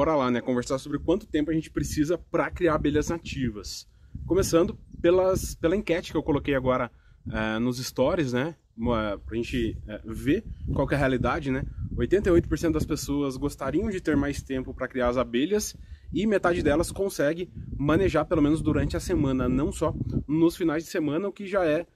bora lá, né? Conversar sobre quanto tempo a gente precisa para criar abelhas nativas. Começando pela enquete que eu coloquei agora nos stories, né? Pra gente ver qual que é a realidade, né? 88% das pessoas gostariam de ter mais tempo para criar as abelhas e metade delas consegue manejar pelo menos durante a semana, não só nos finais de semana, o que já é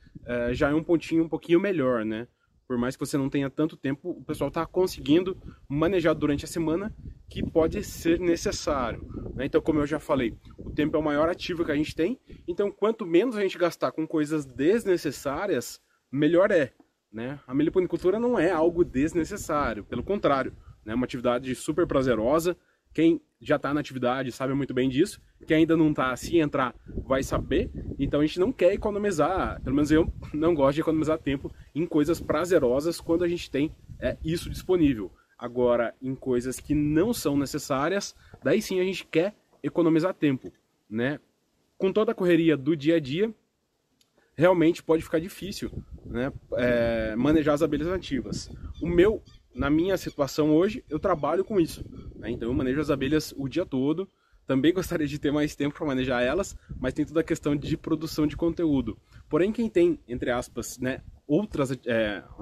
um pontinho um pouquinho melhor, né? Por mais que você não tenha tanto tempo, o pessoal está conseguindo manejar durante a semana, que pode ser necessário, né? Então, como eu já falei, o tempo é o maior ativo que a gente tem, então quanto menos a gente gastar com coisas desnecessárias, melhor é, né? A meliponicultura não é algo desnecessário, pelo contrário, né? É uma atividade super prazerosa. Quem já está na atividade sabe muito bem disso, quem ainda não está, se entrar, vai saber. Então a gente não quer economizar, pelo menos eu não gosto de economizar tempo em coisas prazerosas quando a gente tem isso disponível. Agora, em coisas que não são necessárias, daí sim a gente quer economizar tempo, né? Com toda a correria do dia a dia, realmente pode ficar difícil, né? Manejar as abelhas nativas. Na minha situação hoje, eu trabalho com isso, né? Então eu manejo as abelhas o dia todo. Também gostaria de ter mais tempo para manejar elas, mas tem toda a questão de produção de conteúdo. Porém, quem tem, entre aspas, né, uma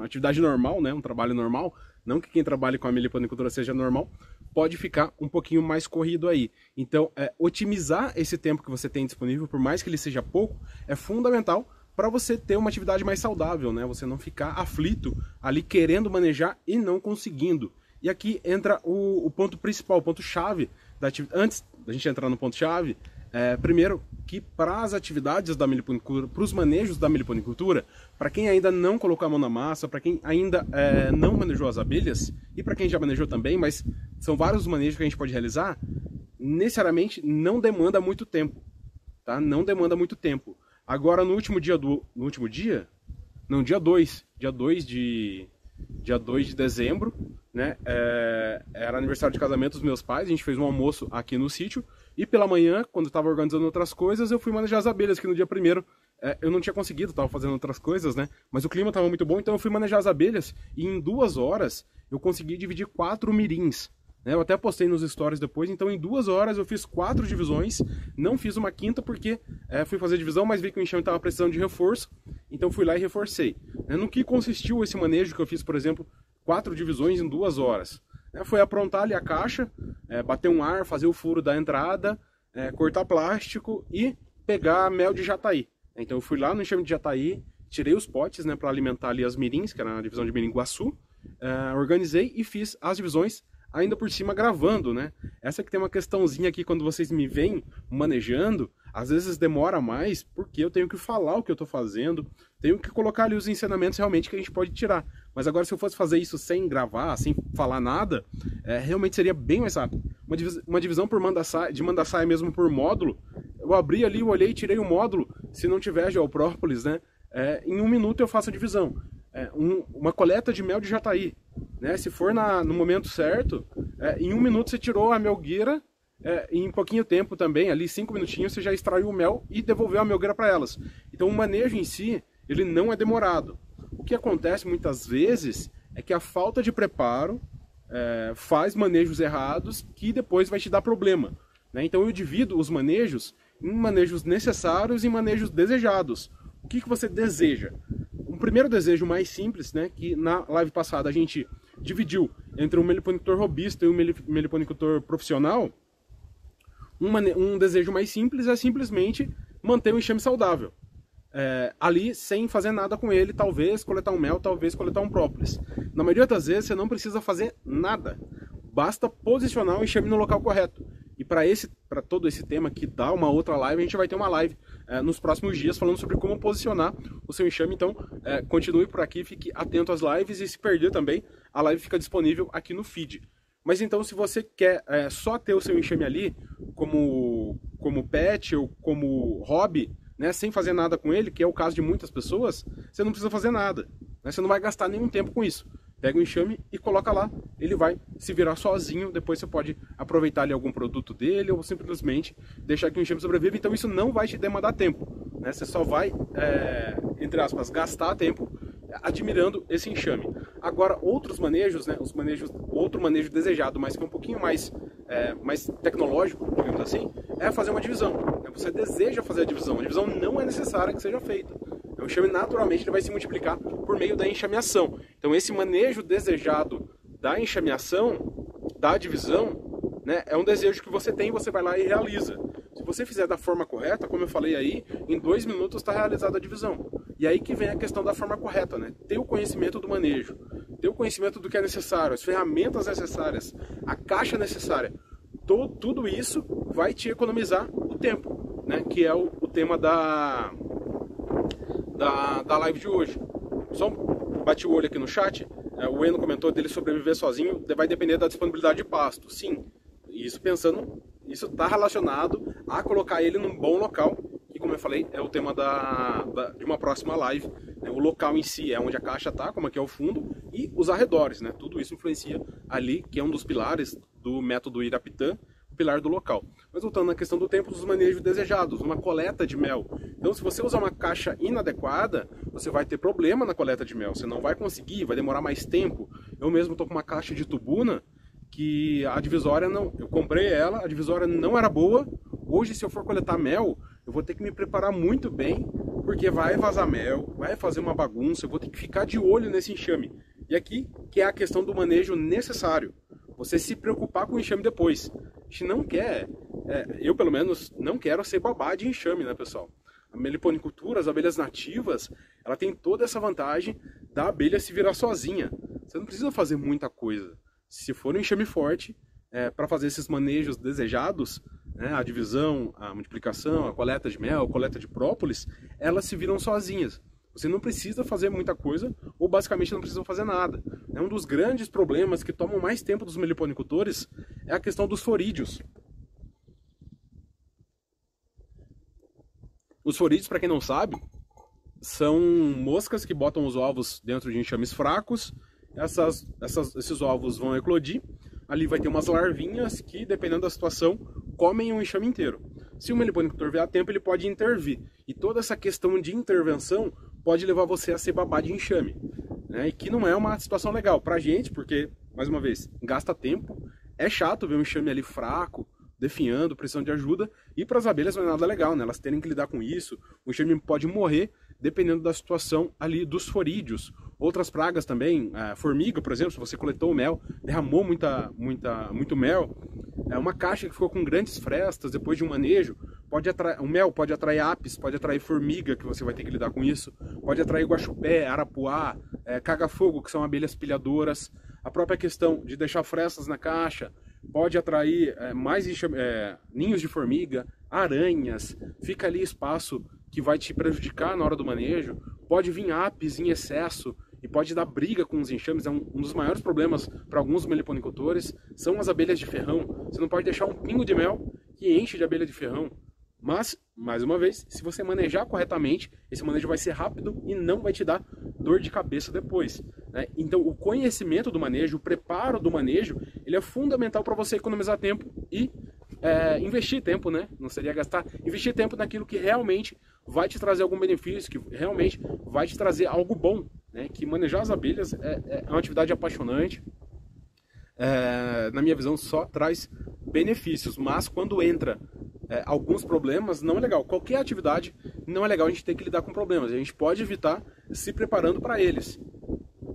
atividade normal, né, um trabalho normal, não que quem trabalhe com a meliponicultura seja normal, pode ficar um pouquinho mais corrido aí. Então, otimizar esse tempo que você tem disponível, por mais que ele seja pouco, é fundamental para você ter uma atividade mais saudável, né? Você não ficar aflito ali querendo manejar e não conseguindo. E aqui entra o ponto principal, o ponto-chave da atividade. Antes da gente entrar no ponto-chave, primeiro que para as atividades da meliponicultura, para os manejos da meliponicultura, para quem ainda não colocou a mão na massa, para quem ainda não manejou as abelhas, e para quem já manejou também, mas são vários manejos que a gente pode realizar, necessariamente não demanda muito tempo, tá? Não demanda muito tempo. Agora, no dia 2 de dezembro, né, era aniversário de casamento dos meus pais, a gente fez um almoço aqui no sítio, e pela manhã, quando eu estava organizando outras coisas, eu fui manejar as abelhas, que no dia 1º eu não tinha conseguido, estava fazendo outras coisas, né, mas o clima estava muito bom, então eu fui manejar as abelhas, e em 2 horas eu consegui dividir 4 mirins. Eu até postei nos stories depois, então em 2 horas eu fiz 4 divisões, não fiz uma quinta porque fui fazer divisão, mas vi que o enxame estava precisando de reforço, então fui lá e reforcei. No que consistiu esse manejo que eu fiz, por exemplo, 4 divisões em 2 horas? Foi aprontar ali a caixa, bater um ar, fazer o furo da entrada, cortar plástico e pegar mel de jataí. Então eu fui lá no enxame de jataí, tirei os potes, né, para alimentar ali as mirins, que era a divisão de mirim-guaçu, organizei e fiz as divisões ainda por cima gravando, né? Essa que tem uma questãozinha aqui quando vocês me veem manejando, às vezes demora mais porque eu tenho que falar o que eu tô fazendo, tenho que colocar ali os ensinamentos realmente que a gente pode tirar. Mas agora se eu fosse fazer isso sem gravar, sem falar nada, realmente seria bem mais rápido. Uma divisão de manda-saia mesmo por módulo, eu abri ali, eu olhei e tirei o módulo, se não tiver geoprópolis, né? Em 1 minuto eu faço a divisão. Uma coleta de mel de jataí, né? Se for no momento certo, em 1 minuto você tirou a melgueira, em pouquinho tempo também, ali 5 minutinhos você já extraiu o mel e devolveu a melgueira para elas. Então o manejo em si, ele não é demorado. O que acontece muitas vezes é que a falta de preparo faz manejos errados que depois vai te dar problema, né? Então eu divido os manejos em manejos necessários e manejos desejados. O que você deseja? Um primeiro desejo mais simples, né, que na live passada a gente dividiu entre um meliponicultor robista e um meliponicultor profissional. Um desejo mais simples é simplesmente manter o enxame saudável. Ali sem fazer nada com ele, talvez coletar um mel, talvez coletar um própolis. Na maioria das vezes você não precisa fazer nada, basta posicionar o enxame no local correto. E para todo esse tema que dá uma outra live, a gente vai ter uma live nos próximos dias falando sobre como posicionar o seu enxame. Então continue por aqui, fique atento às lives e se perder também, a live fica disponível aqui no feed. Mas então se você quer só ter o seu enxame ali como pet ou como hobby, né, sem fazer nada com ele, que é o caso de muitas pessoas, você não precisa fazer nada, né, você não vai gastar nenhum tempo com isso. Pega o enxame e coloca lá, ele vai se virar sozinho, depois você pode aproveitar ali algum produto dele ou simplesmente deixar que o enxame sobreviva, então isso não vai te demandar tempo, né? Você só vai, entre aspas, gastar tempo admirando esse enxame. Agora, outros manejos, né, outro manejo desejado, mas que é um pouquinho mais mais tecnológico, digamos assim, é fazer uma divisão. Você deseja fazer a divisão não é necessária que seja feita. O enxame naturalmente ele vai se multiplicar por meio da enxameação. Então esse manejo desejado da enxameação, da divisão, né, é um desejo que você tem e você vai lá e realiza. Se você fizer da forma correta, como eu falei aí, em 2 minutos está realizada a divisão. E aí que vem a questão da forma correta, né? Ter o conhecimento do manejo, ter o conhecimento do que é necessário, as ferramentas necessárias, a caixa necessária. Tudo isso vai te economizar o tempo, né? Que é o tema da live de hoje. Só bati o olho aqui no chat, o Eno comentou dele sobreviver sozinho, vai depender da disponibilidade de pasto. Sim, isso está relacionado a colocar ele num bom local, que como eu falei, é o tema de uma próxima live. Né? O local em si é onde a caixa está, como aqui é o fundo, e os arredores, né? Tudo isso influencia ali, que é um dos pilares do método Irapitã, o pilar do local. Mas voltando na questão do tempo dos manejos desejados, uma coleta de mel. Então, se você usar uma caixa inadequada, você vai ter problema na coleta de mel. Você não vai conseguir, vai demorar mais tempo. Eu mesmo estou com uma caixa de tubuna que a divisória não... Eu comprei ela, a divisória não era boa. Hoje, se eu for coletar mel, eu vou ter que me preparar muito bem, porque vai vazar mel, vai fazer uma bagunça, eu vou ter que ficar de olho nesse enxame. E aqui, que é a questão do manejo necessário. Você se preocupar com o enxame depois. A gente não quer, eu pelo menos não quero ser babá de enxame, né, pessoal? A meliponicultura, as abelhas nativas, ela tem toda essa vantagem da abelha se virar sozinha. Você não precisa fazer muita coisa. Se for um enxame forte, para fazer esses manejos desejados, né, a divisão, a multiplicação, a coleta de mel, a coleta de própolis, elas se viram sozinhas. Você não precisa fazer muita coisa, ou basicamente não precisa fazer nada. Um dos grandes problemas que tomam mais tempo dos meliponicultores é a questão dos forídeos. Os forídeos, para quem não sabe, são moscas que botam os ovos dentro de enxames fracos. Esses ovos vão eclodir. Ali vai ter umas larvinhas que, dependendo da situação, comem o enxame inteiro. Se o meliponicultor vier a tempo, ele pode intervir. E toda essa questão de intervenção pode levar você a ser babá de enxame, né? E que não é uma situação legal pra gente, porque, mais uma vez, gasta tempo. É chato ver um enxame ali fraco, definhando, precisando de ajuda. E para as abelhas não é nada legal, né? Elas terem que lidar com isso. O enxame pode morrer dependendo da situação ali dos forídeos. Outras pragas também, a formiga, por exemplo, se você coletou o mel, derramou muito mel, uma caixa que ficou com grandes frestas depois de um manejo, o mel pode atrair apis, pode atrair formiga, que você vai ter que lidar com isso, pode atrair guaxupé, arapuá, caga-fogo, que são abelhas pilhadoras. A própria questão de deixar frestas na caixa pode atrair ninhos de formiga, aranhas, fica ali espaço que vai te prejudicar na hora do manejo, pode vir apis em excesso e pode dar briga com os enxames. Um dos maiores problemas para alguns meliponicultores são as abelhas de ferrão. Você não pode deixar um pingo de mel que enche de abelha de ferrão. Mas, mais uma vez, se você manejar corretamente, esse manejo vai ser rápido e não vai te dar dor de cabeça depois, né? Então, o conhecimento do manejo, o preparo do manejo, ele é fundamental para você economizar tempo e investir tempo, né? Não seria gastar, investir tempo naquilo que realmente vai te trazer algum benefício, que realmente vai te trazer algo bom, né? Que manejar as abelhas é uma atividade apaixonante. Na minha visão, só traz benefícios, mas quando entra alguns problemas, não é legal. Qualquer atividade, não é legal a gente ter que lidar com problemas. A gente pode evitar se preparando para eles,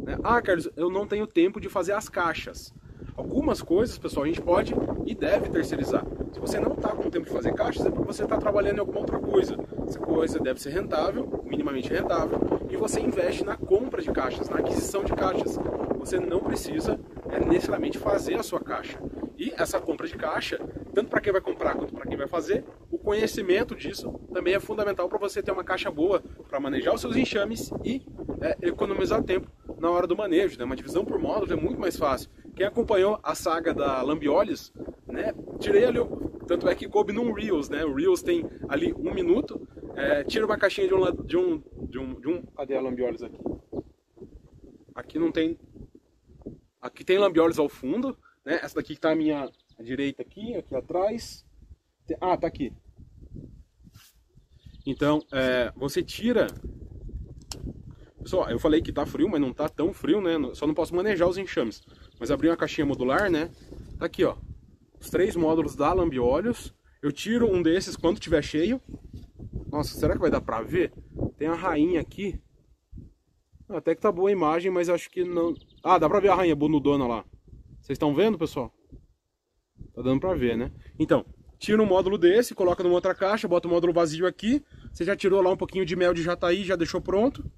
né? Ah, Carlos, eu não tenho tempo de fazer as caixas. Algumas coisas, pessoal, a gente pode e deve terceirizar. Se você não está com tempo de fazer caixas, é porque você está trabalhando em alguma outra coisa. Essa coisa deve ser rentável, minimamente rentável, e você investe na compra de caixas, na aquisição de caixas. Você não precisa necessariamente fazer a sua caixa. E essa compra de caixa, tanto para quem vai comprar quanto para quem vai fazer, o conhecimento disso também é fundamental para você ter uma caixa boa para manejar os seus enxames e economizar tempo na hora do manejo, né? Uma divisão por módulos é muito mais fácil. Quem acompanhou a saga da Lambiollis, né? Tirei ali, tanto é que coube num Reels, né? O Reels tem ali 1 minuto, tira uma caixinha de um... Cadê a Lambiollis aqui? Aqui não tem... Aqui tem Lambiollis ao fundo, né? Essa daqui que tá à minha direita aqui atrás. Ah, tá aqui. Então, você tira... Pessoal, eu falei que tá frio, mas não tá tão frio, né? Só não posso manejar os enxames. Mas abri uma caixinha modular, né? Tá aqui, ó. os 3 módulos da lambiolhos. Eu tiro um desses quando estiver cheio. Nossa, será que vai dar pra ver? Tem a rainha aqui. Até que tá boa a imagem, mas acho que não... Ah, dá pra ver a rainha bonudona lá. Vocês estão vendo, pessoal? Tá dando pra ver, né? Então, tira um módulo desse, coloca numa outra caixa, bota o módulo vazio aqui. Você já tirou lá um pouquinho de mel de jataí, já deixou pronto.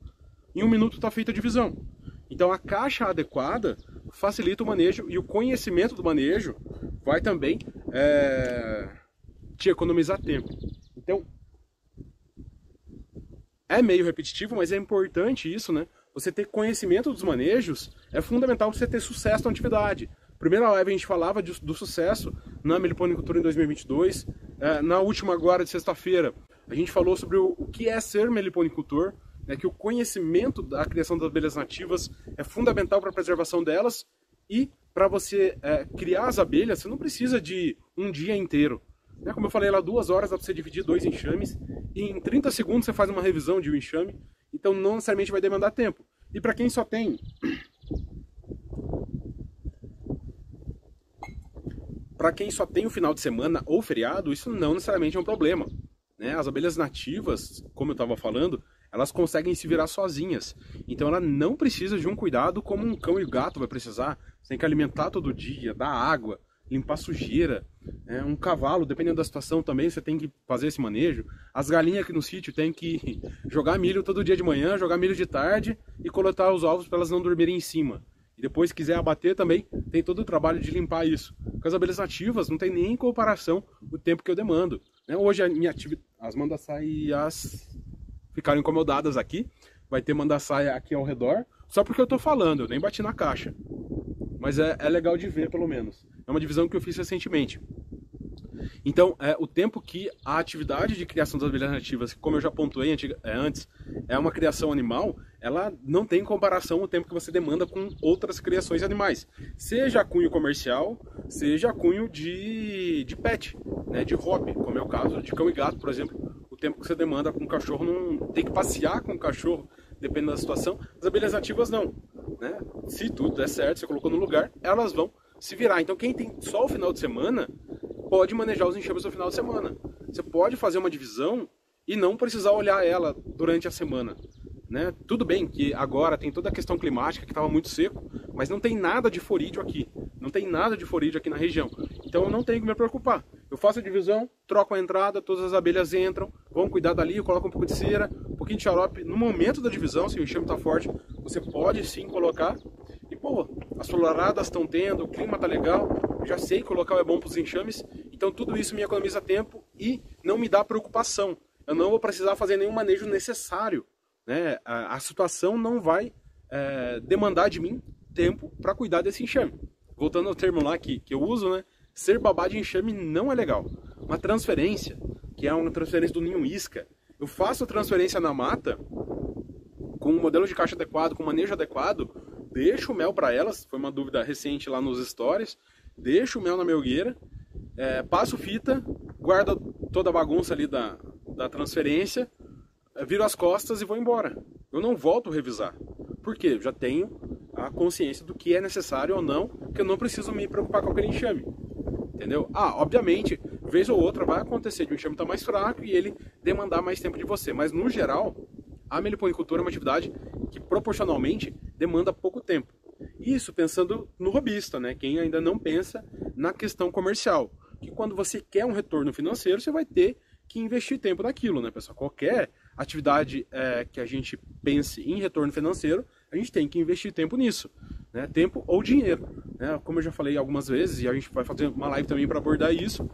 Em 1 minuto tá feita a divisão. Então a caixa adequada facilita o manejo e o conhecimento do manejo vai também te economizar tempo. Então, é meio repetitivo, mas é importante isso, né? Você ter conhecimento dos manejos é fundamental para você ter sucesso na atividade. Primeira live a gente falava do sucesso na meliponicultura em 2022. Na última agora de sexta-feira, a gente falou sobre o que é ser meliponicultor, né, que o conhecimento da criação das abelhas nativas é fundamental para a preservação delas e para você criar as abelhas, você não precisa de um dia inteiro. Né? Como eu falei lá, 2 horas dá para você dividir 2 enxames e em 30 segundos você faz uma revisão de um enxame, então não necessariamente vai demandar tempo. E para quem só tem... Para quem só tem o final de semana ou feriado, isso não necessariamente é um problema. Né? As abelhas nativas, como eu estava falando, elas conseguem se virar sozinhas. Então ela não precisa de um cuidado como um cão e gato vai precisar. Você tem que alimentar todo dia, dar água, limpar sujeira. Um cavalo, dependendo da situação também, você tem que fazer esse manejo. As galinhas aqui no sítio tem que jogar milho todo dia de manhã, jogar milho de tarde e coletar os ovos para elas não dormirem em cima. E depois, se quiser abater também, tem todo o trabalho de limpar isso. Com as abelhas nativas, não tem nem comparação o tempo que eu demando. Hoje a minha atividade... As mandaçaias ficaram incomodadas aqui. Vai ter mandaçaia aqui ao redor. Só porque eu tô falando, eu nem bati na caixa. Mas é legal de ver, pelo menos. É uma divisão que eu fiz recentemente. Então, o tempo que a atividade de criação das abelhas nativas, como eu já pontuei antes, é uma criação animal, ela não tem comparação o tempo que você demanda com outras criações animais. Seja cunho comercial, seja cunho de pet, né, de hobby, como é o caso de cão e gato, por exemplo. O tempo que você demanda com um cachorro, não tem que passear com o cachorro, dependendo da situação. As abelhas nativas não. Né? Se tudo der certo, você colocou no lugar, elas vão se virar. Então quem tem só o final de semana pode manejar os enxames no final de semana. Você pode fazer uma divisão e não precisar olhar ela durante a semana. Né? Tudo bem que agora tem toda a questão climática que estava muito seco, mas não tem nada de forídeo aqui. Não tem nada de forídeo aqui na região. Então eu não tenho que me preocupar. Eu faço a divisão, troco a entrada, todas as abelhas entram, vão cuidar dali, eu coloco um pouco de cera, um pouquinho de xarope. No momento da divisão, se o enxame está forte, você pode sim colocar. E pô, as floraradas estão tendo, o clima tá legal, eu já sei que o local é bom para os enxames, então tudo isso me economiza tempo e não me dá preocupação. Eu não vou precisar fazer nenhum manejo necessário. Né? A situação não vai demandar de mim tempo para cuidar desse enxame. Voltando ao termo lá que eu uso, né? Ser babá de enxame não é legal. Uma transferência, que é uma transferência do ninho isca, eu faço a transferência na mata com um modelo de caixa adequado, com manejo adequado, deixo o mel para elas, foi uma dúvida recente lá nos stories, deixo o mel na melgueira, passo fita, guardo toda a bagunça ali da transferência, viro as costas e vou embora. Eu não volto a revisar. Por quê? Eu já tenho a consciência do que é necessário ou não, que eu não preciso me preocupar com aquele enxame. Entendeu? Obviamente, vez ou outra vai acontecer de um enxame estar mais fraco e ele demandar mais tempo de você. Mas, no geral, a meliponicultura é uma atividade que, proporcionalmente, demanda pouco tempo. Isso pensando no robista, né? Quem ainda não pensa na questão comercial. Que quando você quer um retorno financeiro, você vai ter que investir tempo naquilo, né, pessoal? Qualquer atividade que a gente pense em retorno financeiro, a gente tem que investir tempo nisso, né? Tempo ou dinheiro, né? Como eu já falei algumas vezes, e a gente vai fazer uma live também para abordar isso,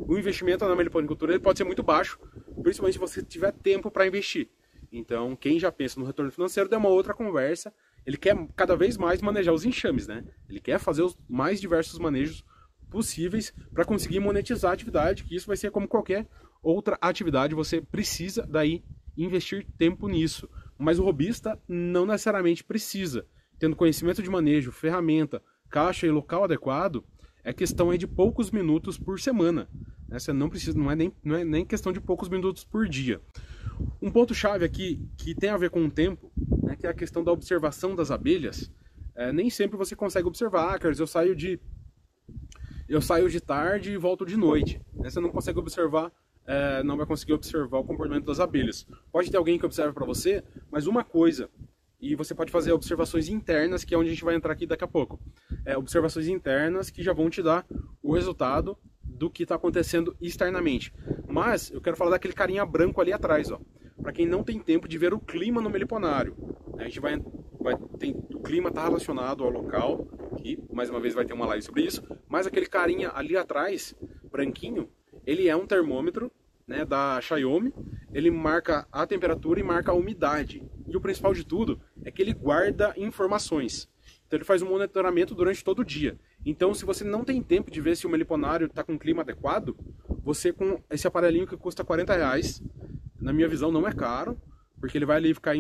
o investimento na meliponicultura ele pode ser muito baixo, principalmente se você tiver tempo para investir. Então, quem já pensa no retorno financeiro, dá uma outra conversa. Ele quer cada vez mais manejar os enxames, né? Ele quer fazer os mais diversos manejos possíveis para conseguir monetizar a atividade, que isso vai ser como qualquer outra atividade, você precisa daí investir tempo nisso. Mas o robista não necessariamente precisa. Tendo conhecimento de manejo, ferramenta, caixa e local adequado, é questão aí de poucos minutos por semana. Você não precisa, não é nem questão de poucos minutos por dia. Um ponto chave aqui que tem a ver com o tempo, né, que é a questão da observação das abelhas. Nem sempre você consegue observar. Carlos, eu saio de eu saio de tarde e volto de noite. Você não consegue observar, não vai conseguir observar o comportamento das abelhas. Pode ter alguém que observe para você, mas uma coisa, e você pode fazer observações internas, que é onde a gente vai entrar aqui daqui a pouco. Observações internas que já vão te dar o resultado do que está acontecendo externamente. Mas eu quero falar daquele carinha branco ali atrás, ó. Para quem não tem tempo de ver o clima no meliponário. A gente o clima está relacionado ao local, que mais uma vez vai ter uma live sobre isso, mas aquele carinha ali atrás, branquinho, ele é um termômetro, né, da Xiaomi, ele marca a temperatura e marca a umidade. E o principal de tudo é que ele guarda informações. Então ele faz um monitoramento durante todo o dia. Então se você não tem tempo de ver se o meliponário está com um clima adequado, você com esse aparelhinho que custa R$40, na minha visão não é caro, porque ele vai ali ficar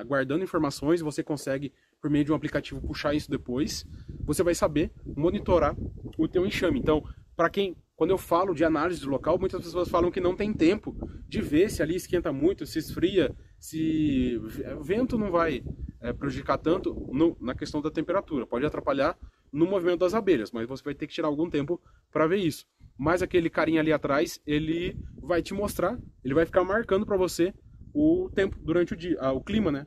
guardando informações, você consegue, por meio de um aplicativo, puxar isso depois. Você vai saber monitorar o teu enxame. Então, quando eu falo de análise do local, muitas pessoas falam que não tem tempo de ver se ali esquenta muito, se esfria, se o vento não vai prejudicar tanto na questão da temperatura. Pode atrapalhar no movimento das abelhas, mas você vai ter que tirar algum tempo para ver isso. Mas aquele carinha ali atrás, ele vai te mostrar, ele vai ficar marcando para você o tempo durante o dia, o clima, né?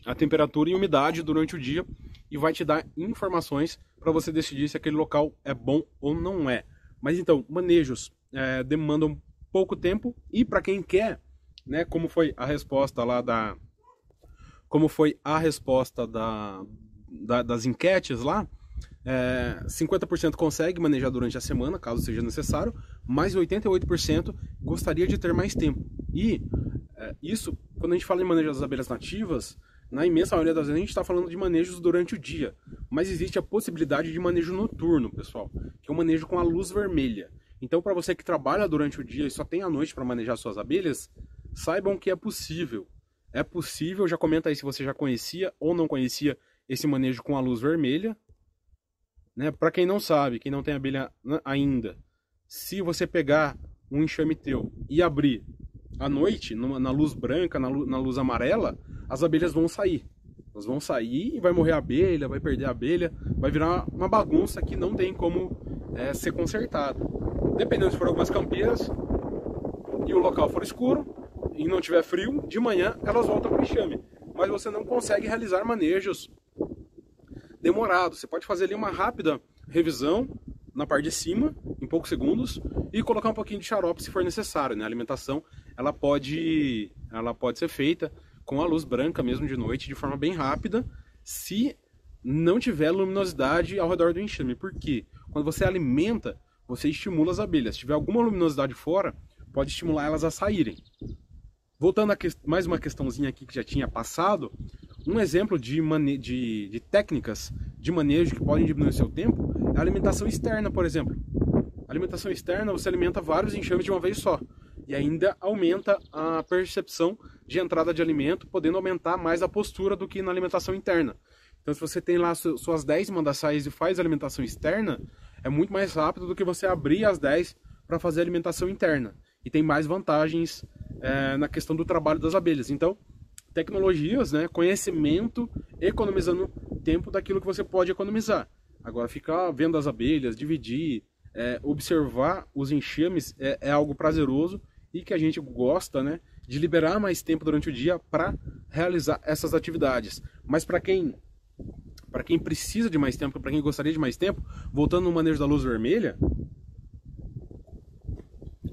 A temperatura e umidade durante o dia, e vai te dar informações para você decidir se aquele local é bom ou não é. Mas então, manejos demandam pouco tempo, e para quem quer, né, como foi a resposta lá das enquetes lá, 50% consegue manejar durante a semana, caso seja necessário, mas 88% gostaria de ter mais tempo. E isso, quando a gente fala em manejo das abelhas nativas, na imensa maioria das vezes a gente está falando de manejos durante o dia. Mas existe a possibilidade de manejo noturno, pessoal, que é um manejo com a luz vermelha. Então, para você que trabalha durante o dia e só tem a noite para manejar suas abelhas, saibam que é possível. É possível, já comenta aí se você já conhecia ou não conhecia esse manejo com a luz vermelha. Né? Para quem não sabe, quem não tem abelha ainda, se você pegar um enxame teu e abrir à noite, na luz branca, na luz amarela, as abelhas vão sair. Elas vão sair e vai morrer a abelha, vai perder a abelha, vai virar uma bagunça que não tem como ser consertada. Dependendo se for algumas campeiras e o local for escuro e não tiver frio, de manhã elas voltam para o enxame. Mas você não consegue realizar manejos demorados. Você pode fazer ali uma rápida revisão na parte de cima, em poucos segundos, e colocar um pouquinho de xarope se for necessário, né? A alimentação ela pode ser feita com a luz branca mesmo de noite, de forma bem rápida, se não tiver luminosidade ao redor do enxame. Porque quando você alimenta, você estimula as abelhas. Se tiver alguma luminosidade fora, pode estimular elas a saírem. Voltando a mais uma questãozinha aqui que já tinha passado, um exemplo de técnicas de manejo que podem diminuir o seu tempo é a alimentação externa, por exemplo. A alimentação externa, você alimenta vários enxames de uma vez só. E ainda aumenta a percepção de entrada de alimento, podendo aumentar mais a postura do que na alimentação interna. Então, se você tem lá suas 10 mandaçais e faz alimentação externa, é muito mais rápido do que você abrir as 10 para fazer alimentação interna. E tem mais vantagens na questão do trabalho das abelhas. Então, tecnologias, né, conhecimento, economizando tempo daquilo que você pode economizar. Agora, ficar vendo as abelhas, dividir, observar os enxames é algo prazeroso e que a gente gosta, né, de liberar mais tempo durante o dia para realizar essas atividades. Mas para quem precisa de mais tempo, para quem gostaria de mais tempo, voltando no manejo da luz vermelha,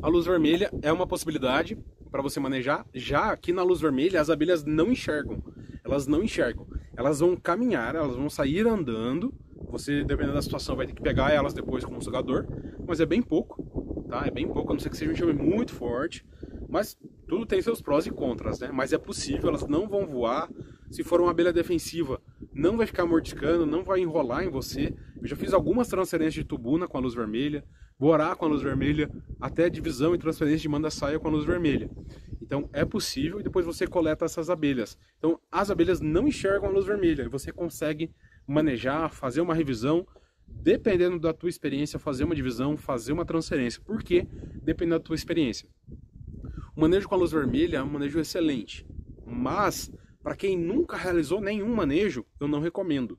a luz vermelha é uma possibilidade para você manejar. Já aqui na luz vermelha, as abelhas não enxergam. Elas não enxergam. Elas vão caminhar, elas vão sair andando. Você, dependendo da situação, vai ter que pegar elas depois com um sugador. Mas é bem pouco, tá? É bem pouco, a não ser que seja um enxame muito forte. Mas tudo tem seus prós e contras, né? Mas é possível, elas não vão voar. Se for uma abelha defensiva, não vai ficar mordiscando, não vai enrolar em você. Eu já fiz algumas transferências de tubuna com a luz vermelha, borá com a luz vermelha, até divisão e transferência de manda-saia com a luz vermelha. Então é possível, e depois você coleta essas abelhas. Então as abelhas não enxergam a luz vermelha, e você consegue manejar, fazer uma revisão, dependendo da tua experiência, fazer uma divisão, fazer uma transferência. Por quê? Dependendo da tua experiência. O manejo com a luz vermelha é um manejo excelente, mas para quem nunca realizou nenhum manejo, eu não recomendo.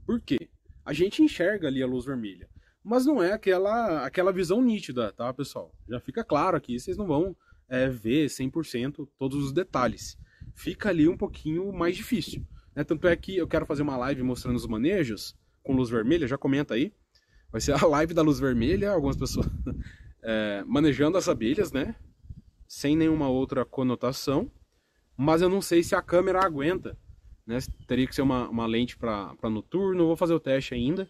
Por quê? a gente enxerga ali a luz vermelha. Mas não é aquela visão nítida, tá, pessoal? Já fica claro aqui, vocês não vão ver 100% todos os detalhes. Fica ali um pouquinho mais difícil. Né? Tanto é que eu quero fazer uma live mostrando os manejos com luz vermelha, já comenta aí. Vai ser a live da luz vermelha, algumas pessoas manejando as abelhas, né? Sem nenhuma outra conotação. Mas eu não sei se a câmera aguenta. Né? Teria que ser uma lente para noturno, vou fazer o teste ainda.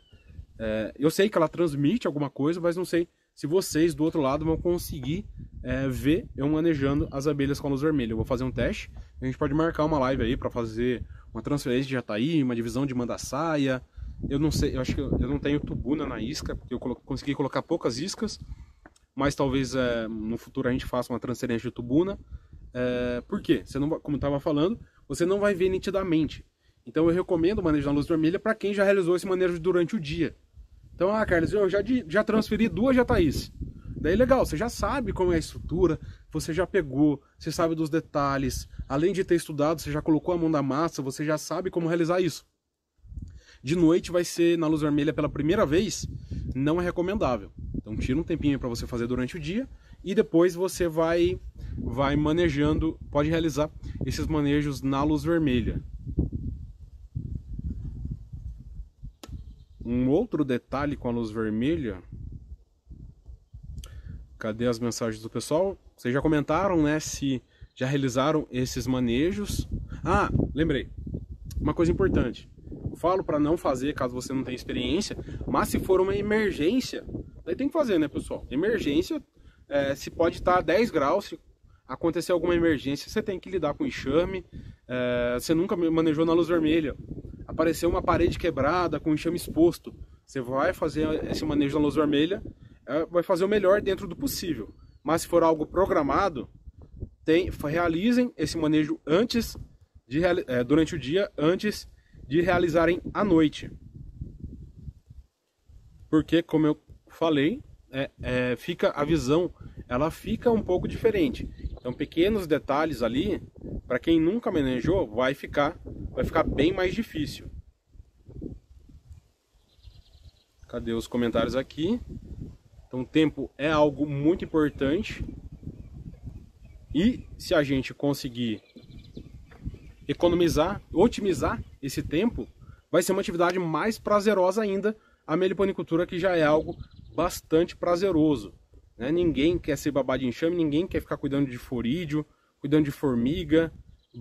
Eu sei que ela transmite alguma coisa, mas não sei se vocês do outro lado vão conseguir ver eu manejando as abelhas com a luz vermelha. Eu vou fazer um teste, a gente pode marcar uma live aí para fazer uma transferência de jataí, uma divisão de mandaçaia. Eu não sei, eu acho que eu não tenho tubuna na isca, porque eu consegui colocar poucas iscas, mas talvez no futuro a gente faça uma transferência de tubuna. Por quê? Você não, como eu estava falando, você não vai ver nitidamente. Então eu recomendo manejar na luz vermelha para quem já realizou esse manejo durante o dia. Então, Carlos, eu já transferi 2 jataís. Daí legal, você já sabe como é a estrutura, você já pegou, você sabe dos detalhes. Além de ter estudado, você já colocou a mão na massa, você já sabe como realizar isso. De noite vai ser na luz vermelha pela primeira vez, não é recomendável. Então tira um tempinho para você fazer durante o dia e depois você vai manejando, pode realizar esses manejos na luz vermelha. Um outro detalhe com a luz vermelha. Cadê as mensagens do pessoal? Vocês já comentaram, né, se já realizaram esses manejos. Lembrei. Uma coisa importante. Eu falo para não fazer caso você não tenha experiência, mas se for uma emergência, daí tem que fazer, né, pessoal? Emergência, se pode estar a 10 graus, se acontecer alguma emergência, você tem que lidar com enxame. Você nunca manejou na luz vermelha. Apareceu uma parede quebrada com enxame exposto. Você vai fazer esse manejo na luz vermelha, vai fazer o melhor dentro do possível. Mas se for algo programado, realizem esse manejo antes durante o dia, antes de realizarem à noite. Porque, como eu falei, a visão ela fica um pouco diferente. Então, pequenos detalhes ali, para quem nunca manejou, vai ficar bem mais difícil. Cadê os comentários aqui? Então, o tempo é algo muito importante. E se a gente conseguir economizar, otimizar esse tempo, vai ser uma atividade mais prazerosa ainda, a meliponicultura, que já é algo bastante prazeroso. Né? Ninguém quer ser babá de enxame, ninguém quer ficar cuidando de forídeo, cuidando de formiga,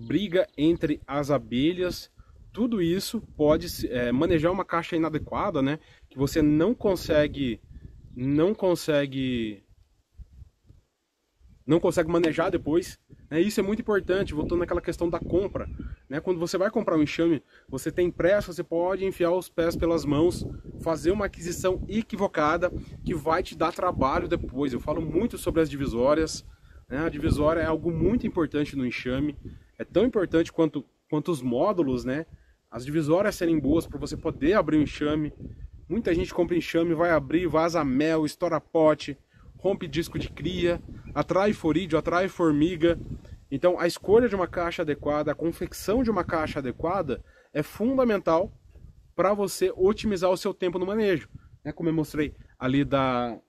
briga entre as abelhas. Tudo isso pode manejar uma caixa inadequada, né? Que você não consegue manejar depois. Isso é muito importante, voltando naquela questão da compra. Né? Quando você vai comprar um enxame, você tem pressa, você pode enfiar os pés pelas mãos, fazer uma aquisição equivocada que vai te dar trabalho depois. Eu falo muito sobre as divisórias. Né? A divisória é algo muito importante no enxame, é tão importante quanto os módulos, né? As divisórias serem boas para você poder abrir o enxame. Muita gente compra enxame, vai abrir, vaza mel, estoura pote, rompe disco de cria, atrai forídeo, atrai formiga. Então a escolha de uma caixa adequada, a confecção de uma caixa adequada é fundamental para você otimizar o seu tempo no manejo. Como eu mostrei ali da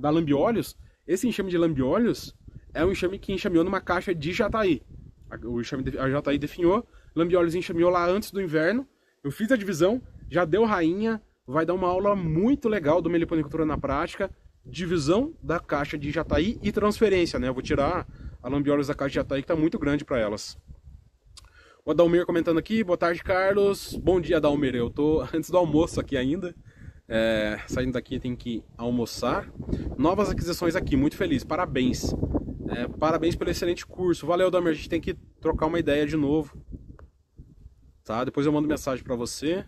lambiolhos, esse enxame de lambiolhos é um enxame que enxameou numa caixa de jataí. A jataí definhou, lambiolhos enxameou lá antes do inverno, eu fiz a divisão, já deu rainha, vai dar uma aula muito legal do meliponicultura na prática, divisão da caixa de jataí e transferência, né? Eu vou tirar a lambiolhos da caixa de jataí, que está muito grande para elas. O Adalmir comentando aqui, boa tarde, Carlos. Bom dia, Adalmir. Eu tô antes do almoço aqui ainda. Saindo daqui tem que almoçar. Novas aquisições aqui, muito feliz, parabéns. Parabéns pelo excelente curso. Valeu, Adalmir, a gente tem que trocar uma ideia de novo. Tá? Depois eu mando mensagem para você.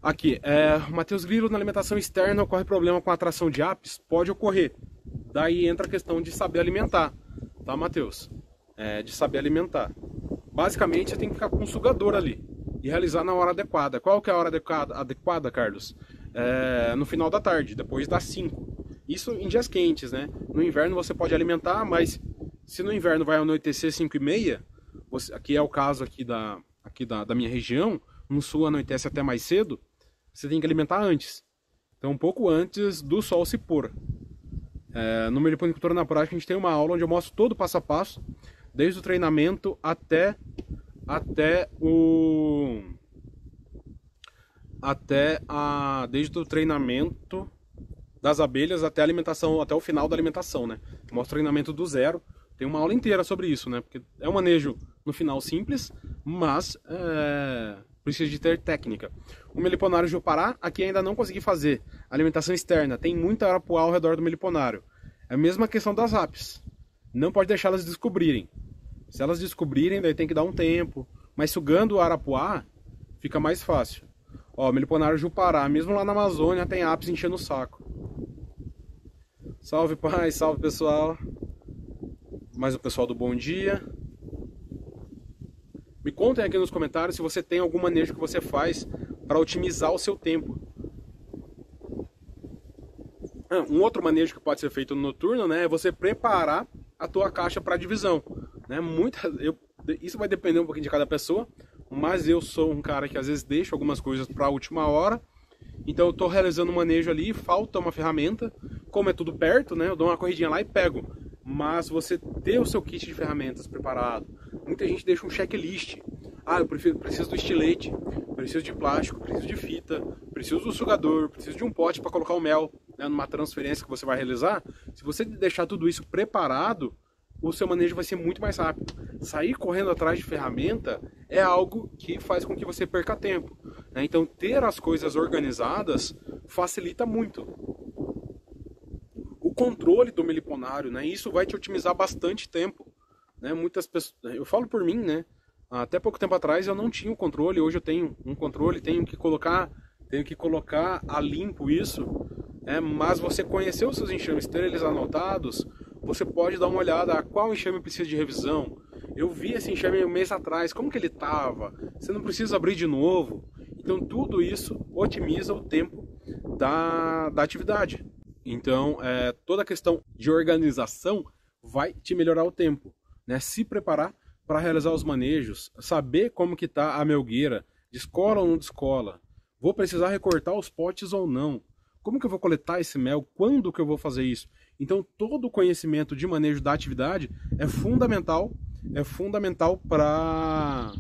Aqui, o Matheus Grilo, na alimentação externa ocorre problema com a atração de apis? Pode ocorrer. Daí entra a questão de saber alimentar, tá, Matheus? De saber alimentar. Basicamente, você tem que ficar com um sugador ali e realizar na hora adequada. Qual que é a hora adequada, Carlos? No final da tarde, depois das 5. Isso em dias quentes, né? No inverno você pode alimentar, mas se no inverno vai anoitecer 5h30, aqui é o caso aqui da minha região, no sul anoitece até mais cedo, você tem que alimentar antes. Então, um pouco antes do sol se pôr. No Meliponicultura na Prática, a gente tem uma aula onde eu mostro todo o passo a passo, desde o treinamento desde o treinamento das abelhas até a alimentação, até o final da alimentação, né? Mostra o treinamento do zero. Tem uma aula inteira sobre isso, né? Porque é um manejo no final simples, mas precisa de ter técnica. O meliponário Jupará, aqui ainda não consegui fazer. Alimentação externa, tem muita arapuá ao redor do meliponário. É a mesma questão das apes. Não pode deixar elas descobrirem. Se elas descobrirem, daí tem que dar um tempo. Mas sugando o arapuá, fica mais fácil. Ó, meliponário Jupará, mesmo lá na Amazônia, tem apes enchendo o saco. Salve, pai, salve, pessoal. Mais o pessoal do bom dia. Me contem aqui nos comentários se você tem algum manejo que você faz para otimizar o seu tempo. Um outro manejo que pode ser feito no noturno, né, é você preparar a tua caixa para divisão. Né? Isso vai depender um pouquinho de cada pessoa, mas eu sou um cara que às vezes deixa algumas coisas para a última hora. Então eu estou realizando um manejo ali, falta uma ferramenta. Como é tudo perto, né, eu dou uma corridinha lá e pego. Mas você ter o seu kit de ferramentas preparado. Muita gente deixa um checklist. Ah, eu preciso do estilete, preciso de plástico, preciso de fita, preciso do sugador, preciso de um pote para colocar o mel, né, numa transferência que você vai realizar. Se você deixar tudo isso preparado, o seu manejo vai ser muito mais rápido. Sair correndo atrás de ferramenta é algo que faz com que você perca tempo. Né? Então ter as coisas organizadas facilita muito. O controle do meliponário, né? Isso vai te otimizar bastante tempo. Né? Muitas pessoas, eu falo por mim, né? Até pouco tempo atrás eu não tinha o controle, hoje eu tenho um controle, tenho que colocar a limpo isso. Mas você conhecer os seus enxames, ter eles anotados, você pode dar uma olhada a qual enxame precisa de revisão. Eu vi esse enxame um mês atrás, como que ele estava? Você não precisa abrir de novo. Então tudo isso otimiza o tempo da atividade. Então toda a questão de organização vai te melhorar o tempo. Né? Se preparar para realizar os manejos, saber como que está a melgueira, descola ou não descola. Vou precisar recortar os potes ou não. Como que eu vou coletar esse mel? Quando que eu vou fazer isso? Então todo o conhecimento de manejo da atividade é fundamental para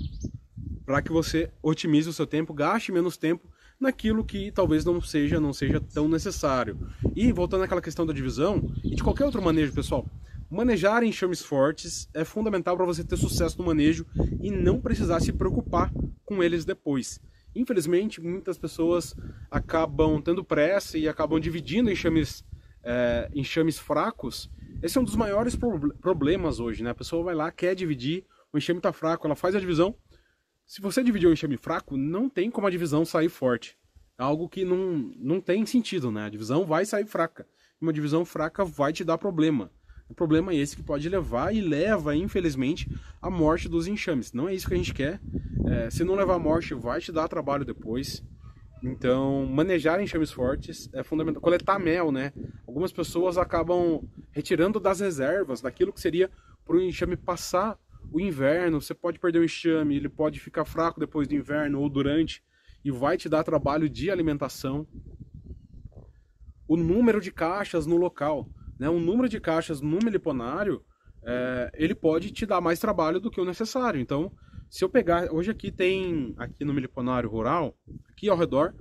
que você otimize o seu tempo, gaste menos tempo naquilo que talvez não seja tão necessário. E voltando àquela questão da divisão e de qualquer outro manejo, pessoal, manejar enxames fortes é fundamental para você ter sucesso no manejo e não precisar se preocupar com eles depois. Infelizmente, muitas pessoas acabam tendo pressa e acabam dividindo enxames fracos. Esse é um dos maiores problemas hoje, né? A pessoa vai lá, quer dividir, o enxame está fraco, ela faz a divisão. Se você dividir um enxame fraco, não tem como a divisão sair forte. É algo que não tem sentido, né? A divisão vai sair fraca. Uma divisão fraca vai te dar problema. O problema é esse que pode levar e leva, infelizmente, à morte dos enxames. Não é isso que a gente quer. Se não levar à morte, vai te dar trabalho depois. Então, manejar enxames fortes é fundamental. Coletar mel, né? Algumas pessoas acabam retirando das reservas, daquilo que seria para o enxame passar o inverno. Você pode perder o enxame, ele pode ficar fraco depois do inverno ou durante, e vai te dar trabalho de alimentação. O número de caixas no local. Né? O número de caixas no meliponário, ele pode te dar mais trabalho do que o necessário. Então, se eu pegar, hoje aqui no meliponário rural, aqui ao redor,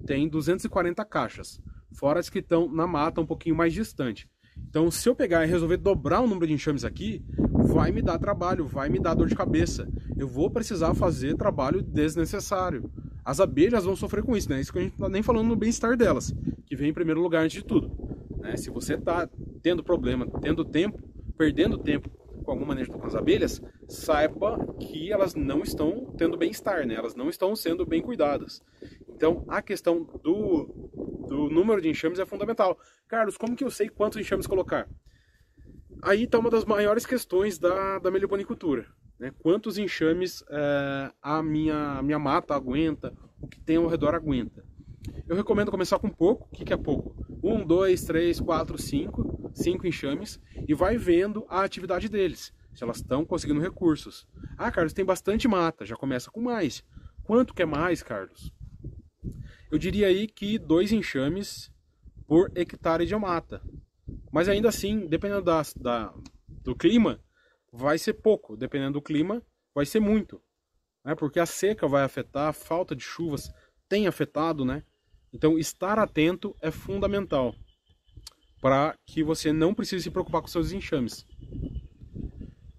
tem 240 caixas, fora as que estão na mata um pouquinho mais distante. Então, se eu pegar e resolver dobrar o número de enxames aqui, vai me dar trabalho, vai me dar dor de cabeça. Eu vou precisar fazer trabalho desnecessário. As abelhas vão sofrer com isso, né? Isso que a gente não está nem falando no bem-estar delas, que vem em primeiro lugar antes de tudo. Né? Se você está tendo problema, perdendo tempo com algum manejo com as abelhas, saiba que elas não estão tendo bem-estar, né? Elas não estão sendo bem cuidadas. Então, a questão do número de enxames é fundamental. Carlos, como que eu sei quantos enxames colocar? Aí está uma das maiores questões da meliponicultura. Né? Quantos enxames a minha mata aguenta, o que tem ao redor aguenta. Eu recomendo começar com pouco. O que é pouco? 1, 2, 3, 4, 5 enxames, e vai vendo a atividade deles, se elas estão conseguindo recursos. Ah, Carlos, tem bastante mata, já começa com mais. Quanto que é mais, Carlos? Eu diria aí que 2 enxames por hectare de mata. Mas ainda assim, dependendo do clima, vai ser pouco. Dependendo do clima, vai ser muito. Né? Porque a seca vai afetar, a falta de chuvas tem afetado, né? Então, estar atento é fundamental para que você não precise se preocupar com seus enxames.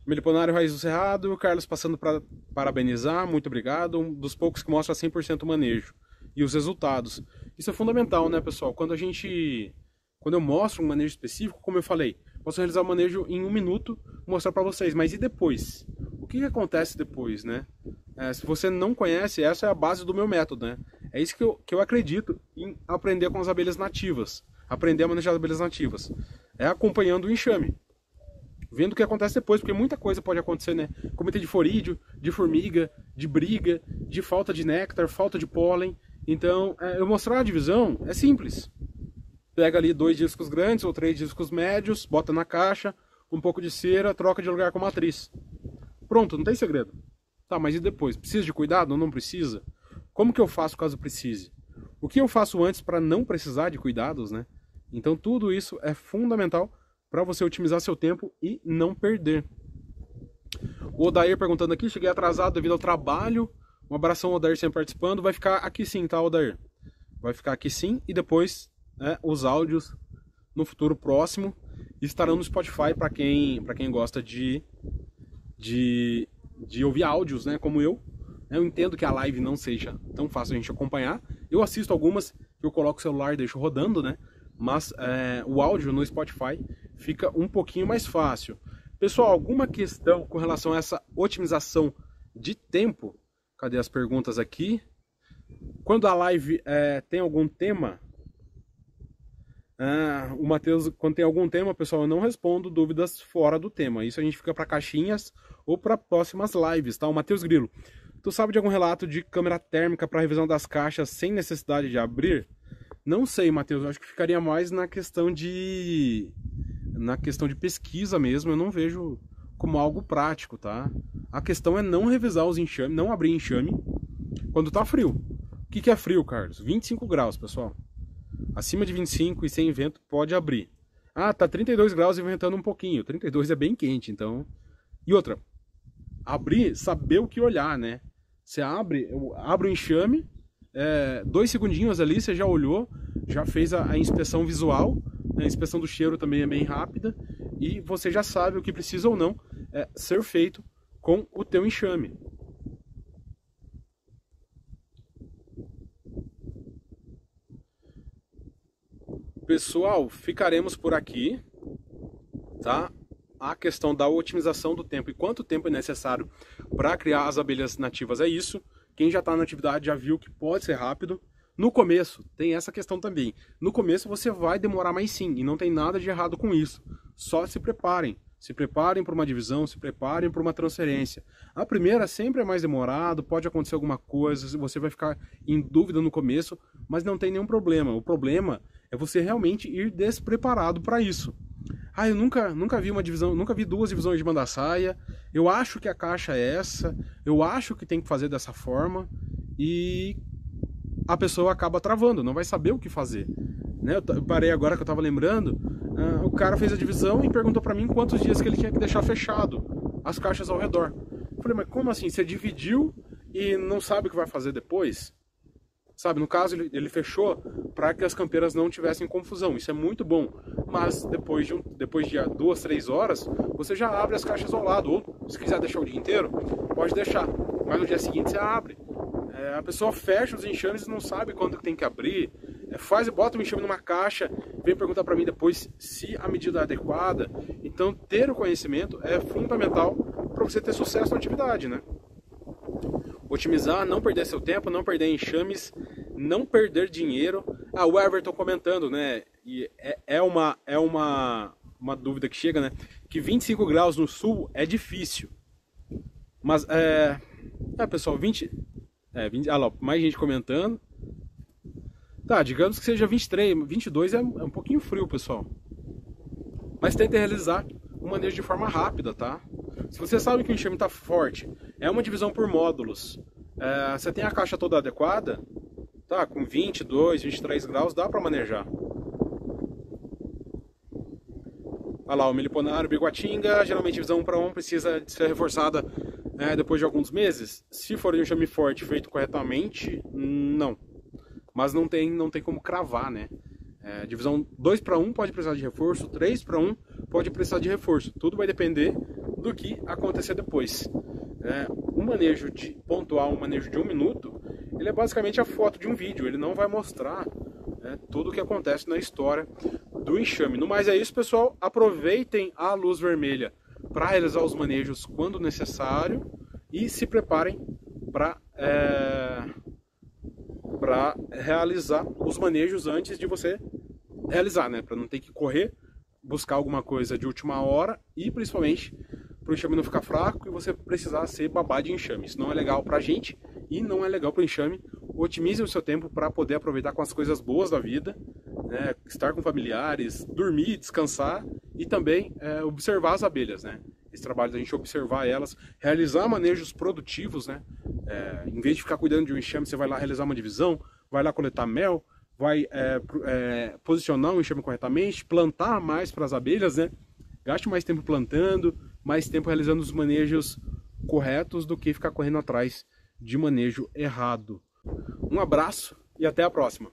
Meliponário Raiz do Cerrado, Carlos passando para parabenizar, muito obrigado. Um dos poucos que mostra 100% manejo e os resultados. Isso é fundamental, né, pessoal? Quando eu mostro um manejo específico, como eu falei, posso realizar o manejo em 1 minuto, mostrar para vocês. Mas e depois? O que acontece depois, né? Se você não conhece, essa é a base do meu método, né? É isso que eu acredito em aprender com as abelhas nativas. Aprender a manejar as abelhas nativas. É acompanhando o enxame. Vendo o que acontece depois, porque muita coisa pode acontecer, né? Comitê de forídeo, de formiga, de briga, de falta de néctar, falta de pólen. Então, eu mostrar a divisão é simples. Pega ali 2 discos grandes ou 3 discos médios, bota na caixa, um pouco de cera, troca de lugar com a matriz. Pronto, não tem segredo. Tá, mas e depois? Precisa de cuidado ou não precisa? Como que eu faço caso precise? O que eu faço antes para não precisar de cuidados, né? Então tudo isso é fundamental para você otimizar seu tempo e não perder. O Odair perguntando aqui, cheguei atrasado devido ao trabalho. Um abração, Odair, sempre participando. Vai ficar aqui sim, tá, Odair? Vai ficar aqui sim e depois os áudios no futuro próximo estarão no Spotify para quem gosta de ouvir áudios, né, como eu. Eu entendo que a live não seja tão fácil a gente acompanhar. Eu assisto algumas, eu coloco o celular e deixo rodando, né? Mas o áudio no Spotify fica um pouquinho mais fácil. Pessoal, alguma questão com relação a essa otimização de tempo? Cadê as perguntas aqui? Quando a live tem algum tema, o Matheus, quando tem algum tema, pessoal, eu não respondo dúvidas fora do tema. Isso a gente fica para caixinhas ou para próximas lives, tá? O Matheus Grilo, tu sabe de algum relato de câmera térmica para revisão das caixas sem necessidade de abrir? Não sei, Matheus, eu acho que ficaria mais na questão de pesquisa mesmo. Eu não vejo como algo prático, tá? A questão é não revisar os enxames, não abrir enxame quando tá frio. O que é frio, Carlos? 25 graus, pessoal. Acima de 25 e sem vento pode abrir. Ah, tá 32 graus e ventando um pouquinho. 32 é bem quente, então... E outra, abrir, saber o que olhar, né? Você abre o enxame, 2 segundinhos ali, você já olhou, já fez a inspeção visual, a inspeção do cheiro também é bem rápida, e você já sabe o que precisa ou não ser feito com o teu enxame. Pessoal, ficaremos por aqui, tá? A questão da otimização do tempo e quanto tempo é necessário para criar as abelhas nativas é isso. Quem já está na atividade já viu que pode ser rápido. No começo, tem essa questão também. No começo você vai demorar mais sim, e não tem nada de errado com isso. Só se preparem. Se preparem para uma divisão, se preparem para uma transferência. A primeira sempre é mais demorado, pode acontecer alguma coisa, você vai ficar em dúvida no começo, mas não tem nenhum problema. O problema é você realmente ir despreparado para isso. Ah, eu nunca vi uma divisão, nunca vi 2 divisões de manda-saia. Eu acho que a caixa é essa, eu acho que tem que fazer dessa forma, e a pessoa acaba travando, não vai saber o que fazer. Né? Eu parei agora que eu estava lembrando, o cara fez a divisão e perguntou para mim quantos dias que ele tinha que deixar fechado as caixas ao redor. Eu falei, mas como assim? Você dividiu e não sabe o que vai fazer depois? Sabe, no caso ele fechou para que as campeiras não tivessem confusão. Isso é muito bom. Mas depois de 2, 3 horas, você já abre as caixas ao lado. Ou se quiser deixar o dia inteiro, pode deixar. Mas no dia seguinte você abre. A pessoa fecha os enxames e não sabe quando tem que abrir. Bota o enxame numa caixa, vem perguntar para mim depois se a medida é adequada. Então ter o conhecimento é fundamental para você ter sucesso na atividade, né? Otimizar, não perder seu tempo, não perder enxames, não perder dinheiro. O Everton comentando, né? E uma dúvida que chega, né? Que 25 graus no sul é difícil. Mas, pessoal, 20, lá, mais gente comentando. Tá, digamos que seja 23, 22 é um pouquinho frio, pessoal. Mas tenta realizar o manejo de forma rápida, tá? Se você sabe que o enxame está forte, é uma divisão por módulos, Você tem a caixa toda adequada, tá? Com 22, 23 graus dá para manejar. Olha lá, o Meliponário, Biguatinga, geralmente visão 1 para 1 precisa de ser reforçada depois de alguns meses. Se for de um enxame forte feito corretamente, não. Mas não tem como cravar, né? Divisão 2 para 1 pode precisar de reforço, 3 para 1 pode precisar de reforço. Tudo vai depender do que acontecer depois. Um manejo pontual, um manejo de 1 minuto, ele é basicamente a foto de um vídeo. Ele não vai mostrar tudo o que acontece na história do enxame. No mais é isso, pessoal. Aproveitem a luz vermelha para realizar os manejos quando necessário e se preparem para realizar os manejos antes de você realizar, né? Para não ter que correr, buscar alguma coisa de última hora e principalmente para o enxame não ficar fraco e você precisar ser babá de enxame. Isso não é legal para a gente e não é legal para o enxame. Otimize o seu tempo para poder aproveitar com as coisas boas da vida, né? Estar com familiares, dormir, descansar e também observar as abelhas, né? Esse trabalho da gente observar elas, realizar manejos produtivos, né? Em vez de ficar cuidando de um enxame, você vai lá realizar uma divisão, vai lá coletar mel, vai posicionar o enxame corretamente, plantar mais para as abelhas, né? Gaste mais tempo plantando, mais tempo realizando os manejos corretos do que ficar correndo atrás de manejo errado. Um abraço e até a próxima!